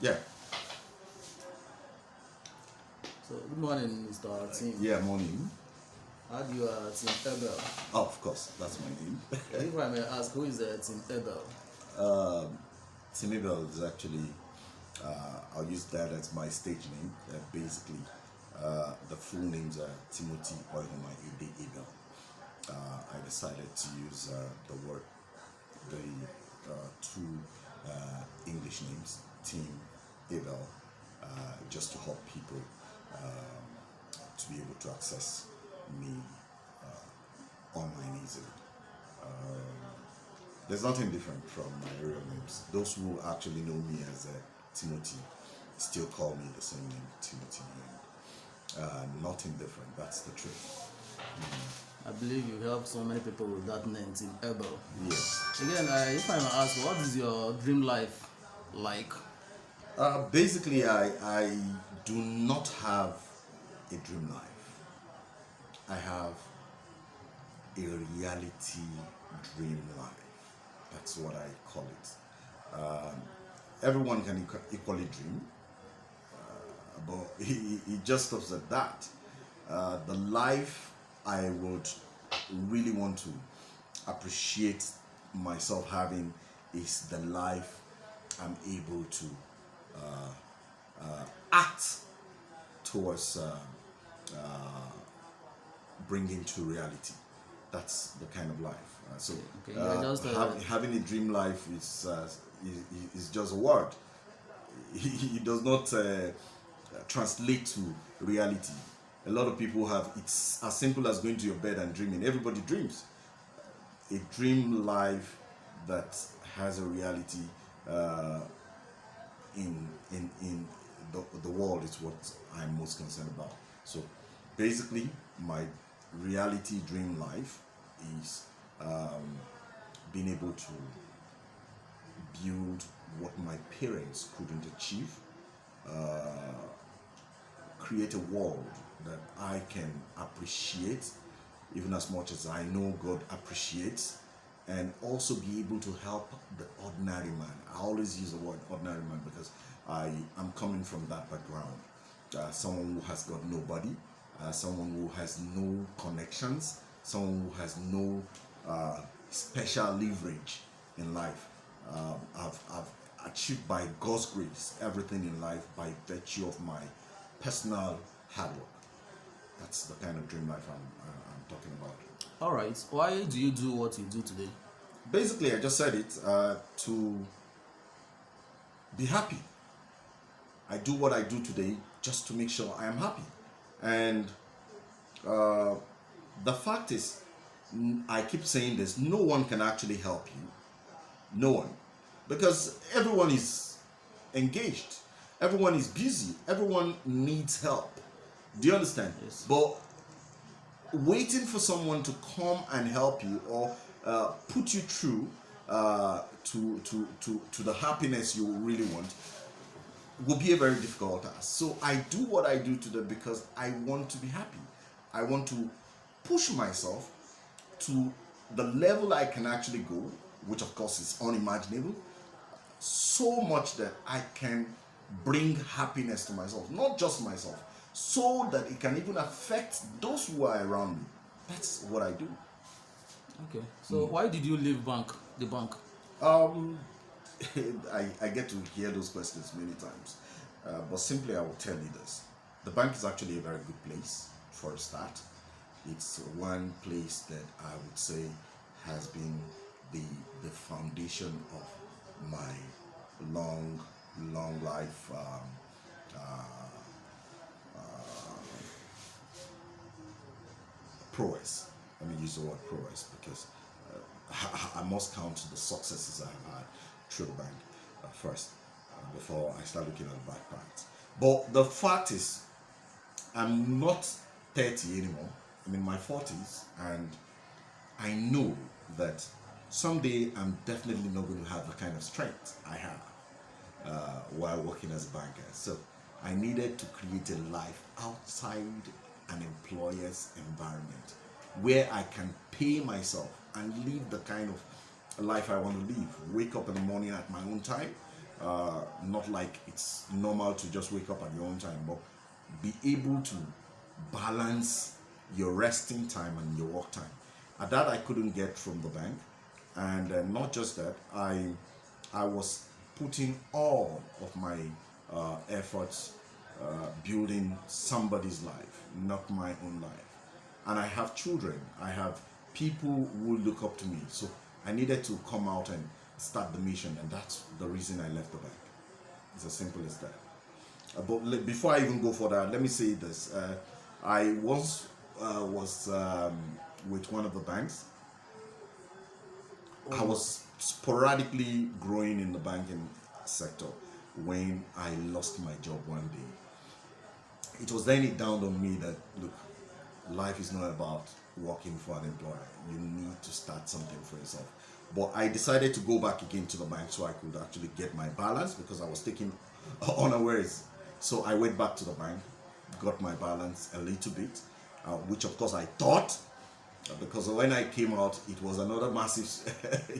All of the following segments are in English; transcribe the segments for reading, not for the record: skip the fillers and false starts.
Yeah. So, good morning, Mr. Tim. Yeah, morning. How do you Tim Abel? Oh, of course, that's my name. If I may ask, who is Tim Abel? Tim Abel is actually, I'll use that as my stage name. Basically, the full names are Timothy Oihoma Ede Abel. I decided to use the two English names, Tim Abel, just to help people to be able to access me online easily. There's nothing different from my real names. Those who actually know me as Timothy still call me the same name, Timothy, and nothing different. That's the truth. I believe you help so many people with that name, Tim Abel. Yes. Again, if I may ask, what is your dream life like? Basically, I do not have a dream life. I have a reality dream life. That's what I call it. Everyone can equally dream, but it just stops at that. The life I would really want to appreciate myself having is the life I'm able to act towards bringing to reality. That's the kind of life. Having a dream life is just a word. It does not translate to reality. A lot of people have, it's as simple as going to your bed and dreaming. Everybody dreams. A dream life that has a reality in the world is what I'm most concerned about. So basically, my reality dream life is being able to build what my parents couldn't achieve, create a world that I can appreciate even as much as I know God appreciates, and also be able to help the ordinary man. I always use the word ordinary man because I am coming from that background. Someone who has got nobody, someone who has no connections, someone who has no special leverage in life. I've achieved by God's grace everything in life by virtue of my personal hard work. That's the kind of dream life I'm talking about. All right. Why do you do what you do today? Basically, I just said it, to be happy. I do what I do today just to make sure I am happy. And the fact is, I keep saying this, no one can actually help you. No one. Because everyone is engaged. Everyone is busy. Everyone needs help. Do you understand? Yes. But waiting for someone to come and help you or put you through to the happiness you really want will be a very difficult task. So I do what I do today because I want to be happy. I want to push myself to the level I can actually go, which of course is unimaginable, so much that I can bring happiness to myself, not just myself, so that it can even affect those who are around me. That's what I do. Okay. So why did you leave the bank? I get to hear those questions many times, but simply I will tell you this: the bank is actually a very good place for a start. It's one place that I would say has been the foundation of my long life prowess. Let me use the word prowess because I must count the successes I have had through the bank first before I start looking at the back parts. But the fact is, I'm not 30 anymore. I'm in my 40s, and I know that someday I'm definitely not going to have the kind of strength I have while working as a banker. So I needed to create a life outside an employer's environment where I can pay myself and live the kind of life I want to live. Wake up in the morning at my own time, not like it's normal to just wake up at your own time, but be able to balance your resting time and your work time. At that, I couldn't get from the bank, and not just that, I was putting all of my efforts building somebody's life, not my own life. And I have children. I have people who look up to me. So I needed to come out and start the mission, and that's the reason I left the bank. It's as simple as that. But before I even go for that, let me say this. I once was with one of the banks. I was sporadically growing in the banking sector when I lost my job one day. It was then it dawned on me that, look, life is not about working for an employer. You need to start something for yourself. But I decided to go back again to the bank so I could actually get my balance, because I was taking unawares. So I went back to the bank, got my balance a little bit, which of course I thought, because when I came out, it was another massive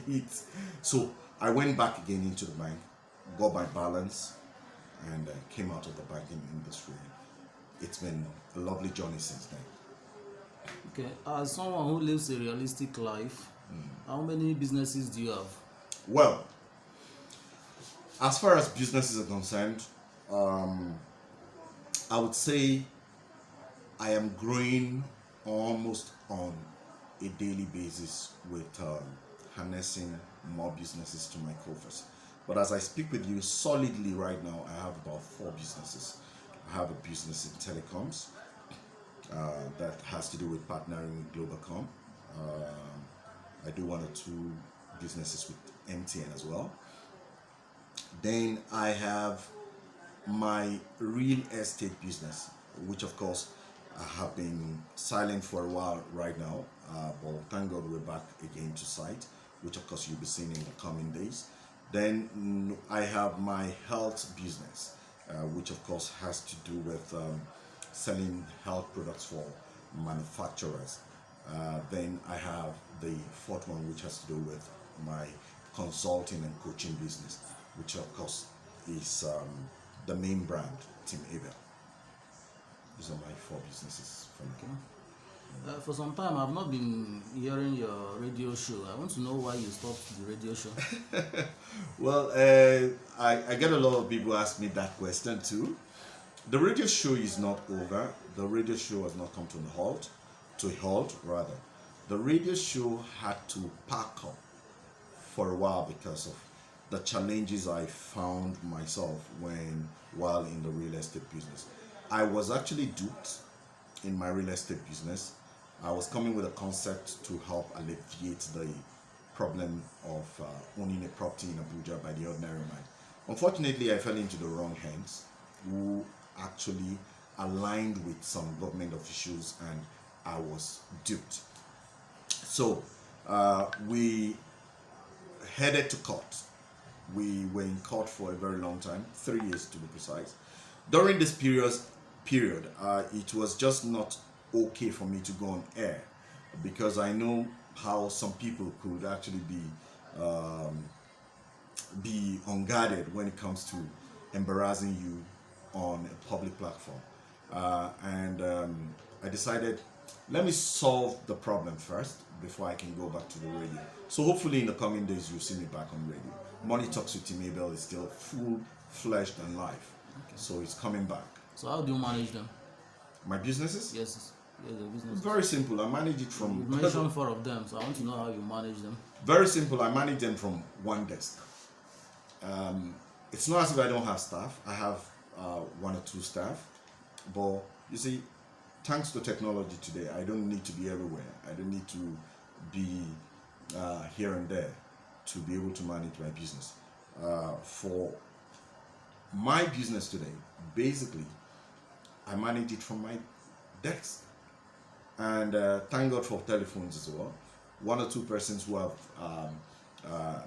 hit. So I went back again into the bank, got my balance, and came out of the banking industry. It's been a lovely journey since then. Okay, as someone who lives a realistic life, how many businesses do you have? Well, as far as businesses are concerned, I would say I am growing almost on a daily basis with harnessing more businesses to my coffers. But as I speak with you solidly right now, I have about 4 businesses. I have a business in telecoms that has to do with partnering with Globacom. I do 1 or 2 businesses with MTN as well. Then I have my real estate business, which of course I have been silent for a while right now, but thank God we're back again to site, which of course you'll be seeing in the coming days. Then I have my health business, which of course has to do with selling health products for manufacturers. Then I have the 4th one, which has to do with my consulting and coaching business, which of course is the main brand, Tim Abel. These are my 4 businesses. For some time, I've not been hearing your radio show. I want to know why you stopped the radio show. Well, I get a lot of people ask me that question too. The radio show is not over. The radio show has not come to a halt rather. The radio show had to pack up for a while because of the challenges I found myself while in the real estate business. I was actually duped in my real estate business. I was coming with a concept to help alleviate the problem of owning a property in Abuja by the ordinary man. Unfortunately, I fell into the wrong hands, who actually aligned with some government officials, and I was duped. So we headed to court. We were in court for a very long time, 3 years to be precise. During this period, it was just not okay for me to go on air, because I know how some people could actually be unguarded when it comes to embarrassing you on a public platform. And I decided, let me solve the problem first before I can go back to the radio. So hopefully in the coming days you'll see me back on radio. Money Talks with Tim Abel is still full-fledged and live. Okay. So it's coming back. So how do you manage them? My businesses? Yes, the business. It's very simple. I manage it from... You mentioned 4 of them, so I want to know how you manage them. Very simple. I manage them from one desk. It's not as if I don't have staff. I have 1 or 2 staff. But you see, thanks to technology today, I don't need to be everywhere. I don't need to be here and there to be able to manage my business. For my business today, basically, I manage it from my desk. And thank God for telephones as well. 1 or 2 persons who have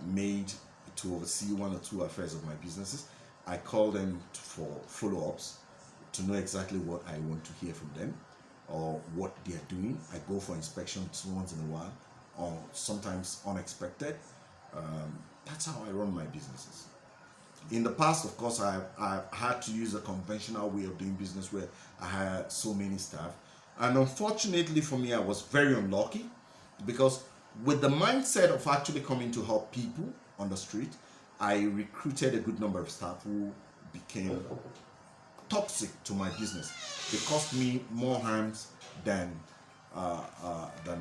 made to oversee 1 or 2 affairs of my businesses. I call them for follow-ups to know exactly what I want to hear from them or what they are doing. I go for inspections once in a while, or sometimes unexpected. That's how I run my businesses. In the past, of course, I've had to use a conventional way of doing business where I had so many staff. And unfortunately for me, I was very unlucky because with the mindset of actually coming to help people on the street, I recruited a good number of staff who became toxic to my business. They cost me more harms than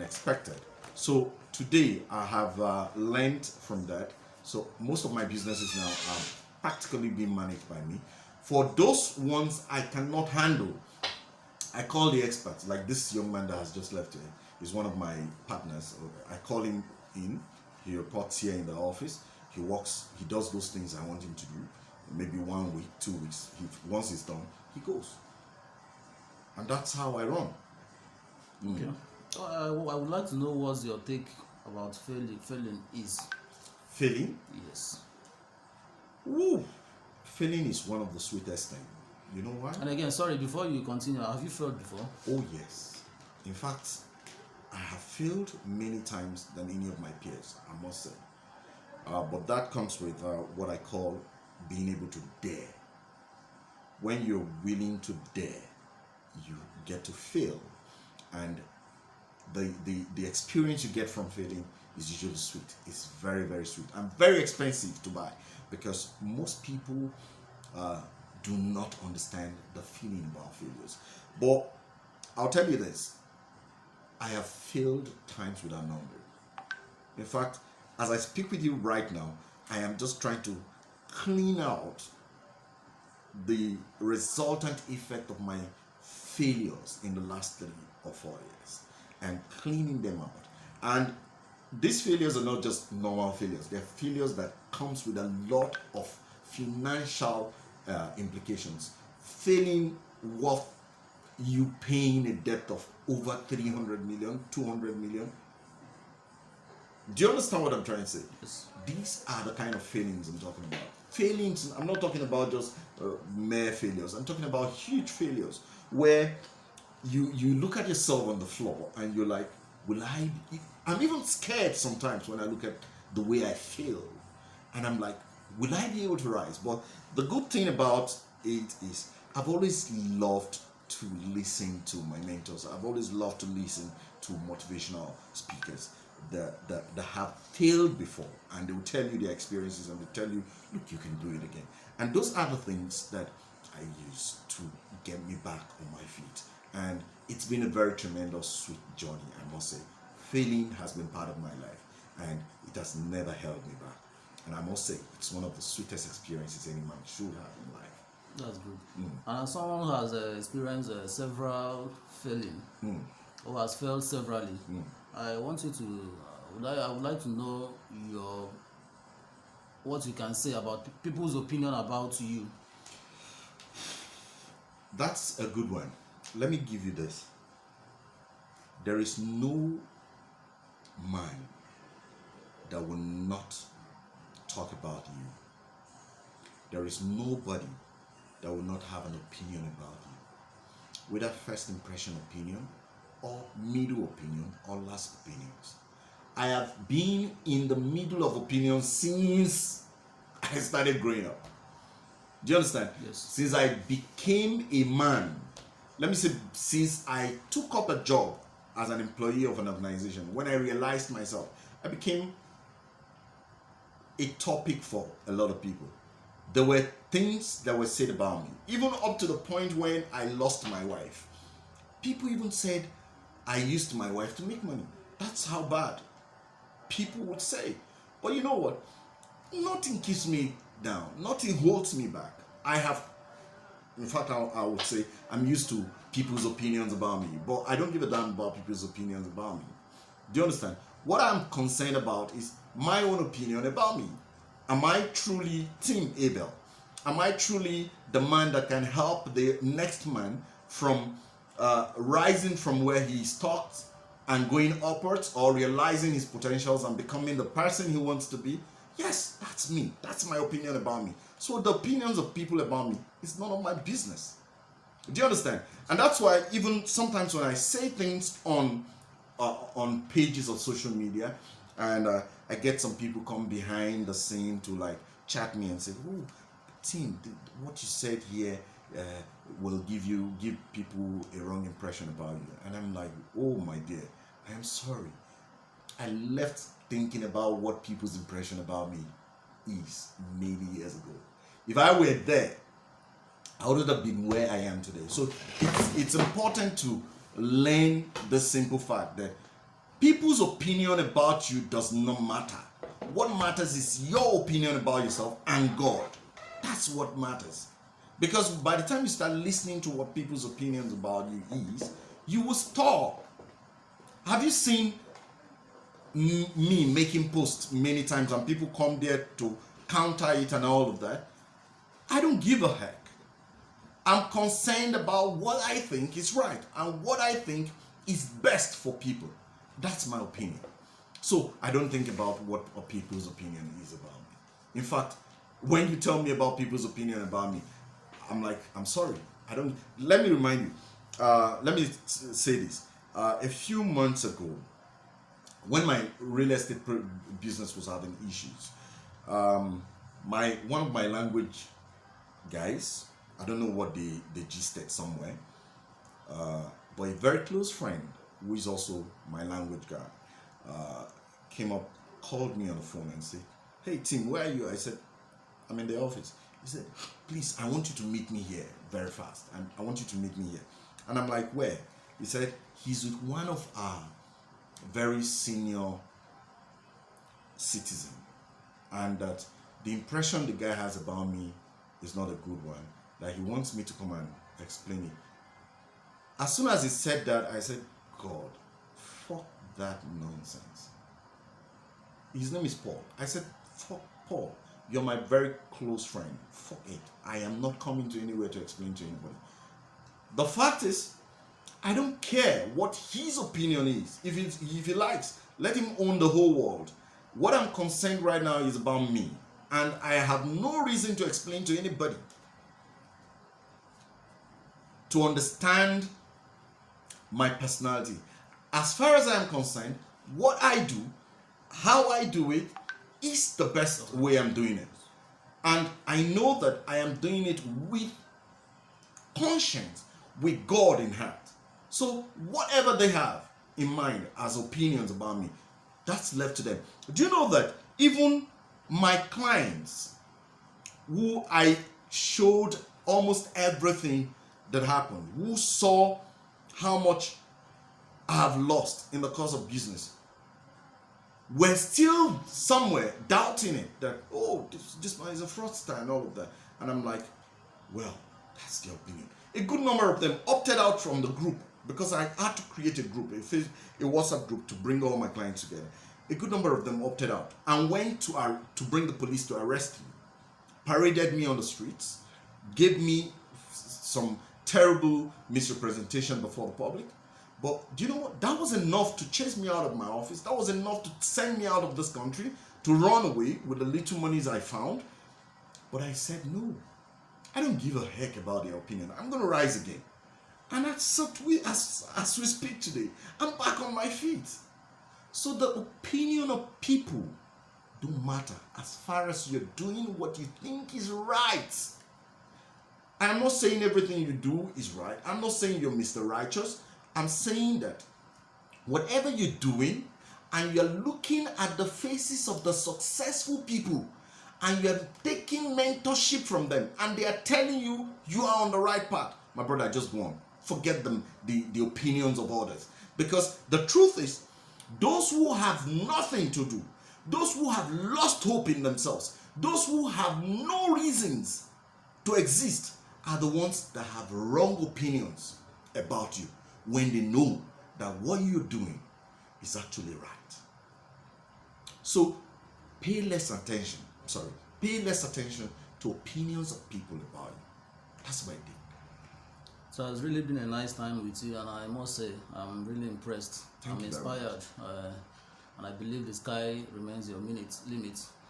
expected. So today I have learned from that. So most of my businesses now are practically being managed by me. For those ones I cannot handle, I call the experts. Like this young man that has just left here is one of my partners. I call him in. He reports here in the office. He works. He does those things I want him to do. Maybe 1 week, 2 weeks. Once it's done, he goes. And that's how I run. Okay. I would like to know what's your take about failing. Failing is. Failing? Yes. Woo! Failing is one of the sweetest things. You know why? And again, sorry, before you continue, have you failed before? Oh yes. In fact, I have failed many times than any of my peers, I must say. But that comes with what I call being able to dare. When you're willing to dare, you get to fail. And the experience you get from failing is usually sweet. It's very, very sweet and very expensive to buy because most people do not understand the feeling about failures. But I'll tell you this, I have failed times without number. In fact, as I speak with you right now, I am just trying to clean out the resultant effect of my failures in the last 3 or 4 years and cleaning them out. And these failures are not just normal failures. They're failures that comes with a lot of financial implications. Failing worth you paying a debt of over 300 million, 200 million. Do you understand what I'm trying to say? Yes. These are the kind of failings I'm talking about. Failings, I'm not talking about just mere failures. I'm talking about huge failures where you look at yourself on the floor and you're like, I'm even scared sometimes when I look at the way I feel. And I'm like, will I be able to rise? But the good thing about it is I've always loved to listen to my mentors. I've always loved to listen to motivational speakers that have failed before, and they will tell you their experiences and they tell you, look, you can do it again. And those are the things that I use to get me back on my feet. And it's been a very tremendous, sweet journey, I must say. Failing has been part of my life, and it has never held me back. And I must say, it's one of the sweetest experiences any man should have in life. That's good. And as someone who has experienced several failing, or has failed severally, I want you to. I would like to know what you can say about people's opinion about you. That's a good one. Let me give you this. There is no man that will not talk about you. There is nobody that will not have an opinion about you, whether first impression opinion or middle opinion or last opinions. I have been in the middle of opinions since I started growing up. Do you understand? Yes. Since I became a man, let me say, since I took up a job as an employee of an organization, when I realized myself, I became a topic for a lot of people. There were things that were said about me, even up to the point when I lost my wife. People even said I used my wife to make money. That's how bad people would say. But you know what? Nothing keeps me down. Nothing holds me back. In fact, I would say I'm used to people's opinions about me, but I don't give a damn about people's opinions about me. Do you understand? What I'm concerned about is my own opinion about me. Am I truly Tim Abel? Am I truly the man that can help the next man from rising from where he stopped and going upwards, or realizing his potentials and becoming the person he wants to be? Yes, that's me. That's my opinion about me. So the opinions of people about me is none of my business. Do you understand? And that's why even sometimes when I say things on pages of social media, and I get some people come behind the scene to like chat me and say, "Oh, Tim, what you said here will give people a wrong impression about you. And I'm like, oh my dear, I am sorry. I left thinking about what people's impression about me is many years ago. If I were there, I would have been where I am today. So it's important to learn the simple fact that people's opinion about you does not matter. What matters is your opinion about yourself and God. That's what matters. Because by the time you start listening to what people's opinions about you is, you will stop. Have you seen me making posts many times and people come there to counter it and all of that? I don't give a heck. I'm concerned about what I think is right and what I think is best for people. That's my opinion. So I don't think about what people's opinion is about me. In fact, when you tell me about people's opinion about me, I'm like, I'm sorry. I don't. Let me remind you. Let me say this. A few months ago, when my real estate business was having issues, one of my language guys, I don't know what they gisted somewhere, but a very close friend who is also my language guy came up, called me on the phone and said, "Hey Tim, where are you?" I said, "I'm in the office." He said, "Please, I want you to meet me here very fast. I want you to meet me here." And I'm like, "Where?" He said, "He's with one of our very senior citizen, and that the impression the guy has about me is not a good one, that he wants me to come and explain it." As soon as he said that, I said, "God, fuck that nonsense." His name is Paul. I said, "Fuck Paul. You're my very close friend. Fuck it. I am not coming to anywhere to explain to anybody." The fact is, I don't care what his opinion is. If he likes, let him own the whole world. What I'm concerned right now is about me. And I have no reason to explain to anybody to understand my personality. As far as I am concerned, what I do, how I do it, is the best way I'm doing it. And I know that I am doing it with conscience, with God in heart. So whatever they have in mind as opinions about me, that's left to them. Do you know that even my clients, who I showed almost everything that happened, who saw how much I have lost in the course of business, were still somewhere doubting it, that, oh, this man is a fraudster and all of that. And I'm like, well, that's their opinion. A good number of them opted out from the group, because I had to create a group, a WhatsApp group, to bring all my clients together. A good number of them opted out and went to bring the police to arrest me, paraded me on the streets, gave me some terrible misrepresentation before the public. But do you know what? That was enough to chase me out of my office. That was enough to send me out of this country, to run away with the little monies I found. But I said, no, I don't give a heck about their opinion. I'm going to rise again. And as we speak today, I'm back on my feet. So the opinion of people don't matter as far as you're doing what you think is right. I'm not saying everything you do is right. I'm not saying you're Mr. Righteous. I'm saying that whatever you're doing, and you're looking at the faces of the successful people, and you're taking mentorship from them, and they are telling you you are on the right path, my brother, just go on. Forget the opinions of others. Because the truth is, those who have nothing to do, those who have lost hope in themselves, those who have no reasons to exist, are the ones that have wrong opinions about you, when they know that what you're doing is actually right. So pay less attention to opinions of people about you. That's my thing. So it's really been a nice time with you, and I must say I'm really impressed. I'm inspired, and I believe the sky remains your limit.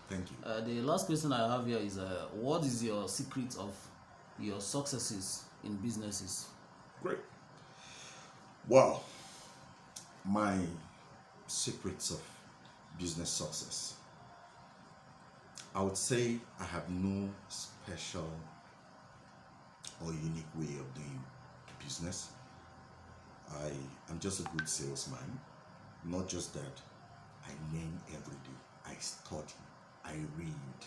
Thank you. The last question I have here is, what is your secret of your successes in businesses? Great. Wow. My secrets of business success. I would say I have no special or unique way of doing business. I am just a good salesman. Not just that, I learn every day. I study, I read,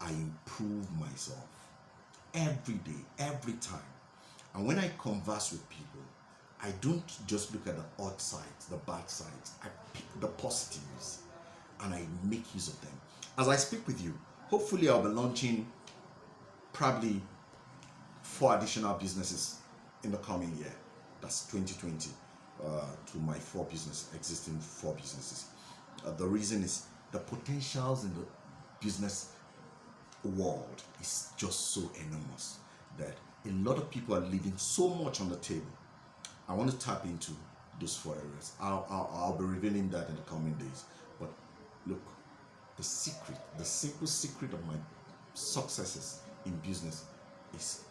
I improve myself every day, every time. And when I converse with people, I don't just look at the odd sides, the bad sides. I pick the positives and I make use of them. As I speak with you, hopefully I'll be launching probably 4 additional businesses in the coming year. That's 2020, to my existing four businesses. The reason is the potentials in the business world is just so enormous that a lot of people are leaving so much on the table. I want to tap into those 4 areas. I'll be revealing that in the coming days. But look, the simple secret of my successes in business is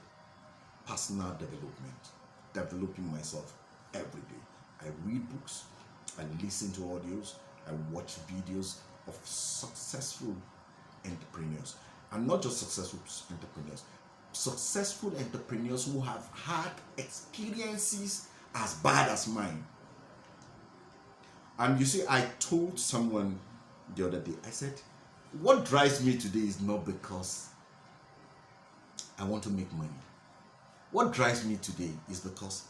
personal development, developing myself every day. I read books, I listen to audios, I watch videos of successful entrepreneurs, and not just successful entrepreneurs who have had experiences as bad as mine. And you see, I told someone the other day, I said, what drives me today is not because I want to make money. What drives me today is because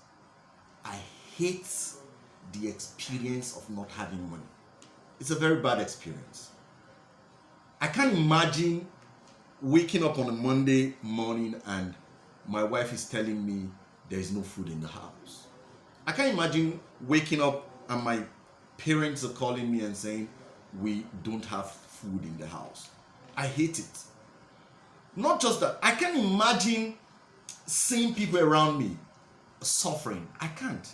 I hate the experience of not having money. It's a very bad experience. I can't imagine waking up on a Monday morning and my wife is telling me there is no food in the house. I can't imagine waking up and my parents are calling me and saying we don't have food in the house. I hate it. Not just that, I can't imagine seeing people around me suffering. I can't.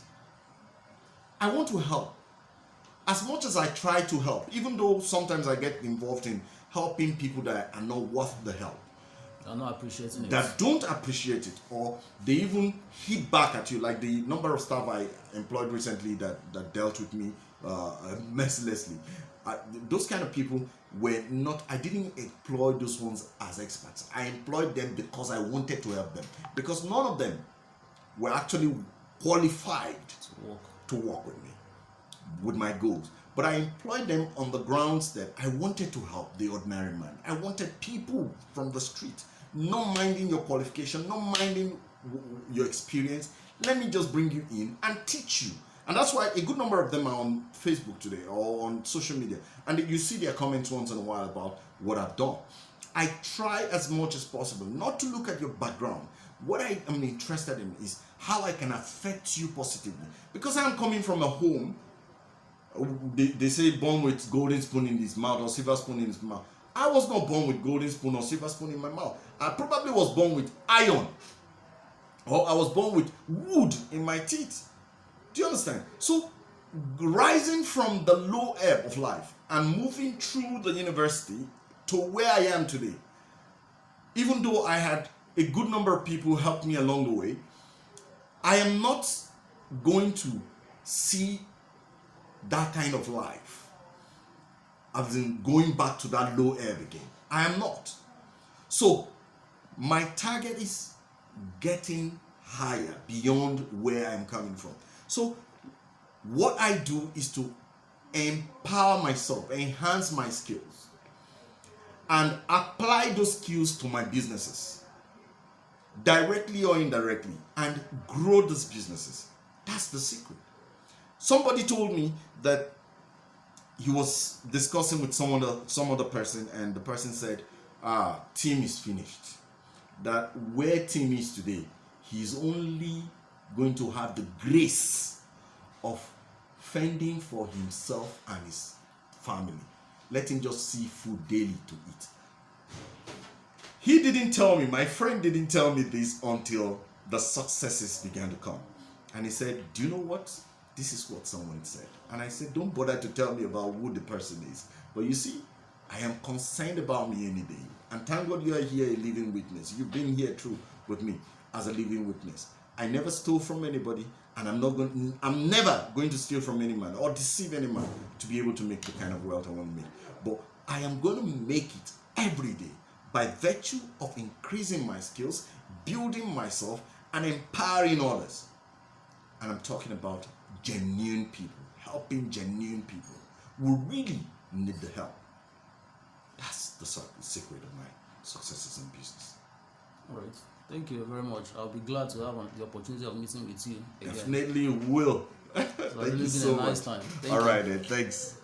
I want to help. As much as I try to help, even though sometimes I get involved in helping people that are not worth the help, are not appreciating it, that don't appreciate it, or they even hit back at you, like the number of staff I employed recently that dealt with me mercilessly. Those kind of people were not, I didn't employ those ones as experts. I employed them because I wanted to help them, because none of them were actually qualified to work with me, with my goals. But I employed them on the grounds that I wanted to help the ordinary man. I wanted people from the street, not minding your qualification, not minding your experience. Let me just bring you in and teach you. And that's why a good number of them are on Facebook today or on social media. And you see their comments once in a while about what I've done. I try as much as possible not to look at your background. What I am interested in is how I can affect you positively. Because I'm coming from a home, they say born with golden spoon in his mouth or silver spoon in his mouth. I was not born with golden spoon or silver spoon in my mouth. I probably was born with iron, or I was born with wood in my teeth. Do you understand? So rising from the low ebb of life and moving through the university to where I am today, even though I had a good number of people help me along the way, I am not going to see that kind of life as in going back to that low ebb again. I am not. So my target is getting higher beyond where I'm coming from. So what I do is to empower myself, enhance my skills, and apply those skills to my businesses, directly or indirectly, and grow those businesses. That's the secret. Somebody told me that he was discussing with some other person, and the person said, Tim is finished. That where Tim is today, he's only going to have the grace of fending for himself and his family. Let him just see food daily to eat. He didn't tell me, my friend didn't tell me this until the successes began to come. And he said, do you know what? This is what someone said. And I said, don't bother to tell me about who the person is. But you see, I am concerned about me any day. And thank God you are here, a living witness. You've been here through with me as a living witness. I never stole from anybody, and I'm never going to steal from any man or deceive any man to be able to make the kind of wealth I want to make. But I am going to make it every day by virtue of increasing my skills, building myself, and empowering others. And I'm talking about genuine people, helping genuine people who really need the help. That's the secret of my successes in business. All right. Thank you very much. I'll be glad to have the opportunity of meeting with you again. Definitely will. So Thank really you been so a nice much. time. Thank All you. right, then. Thanks.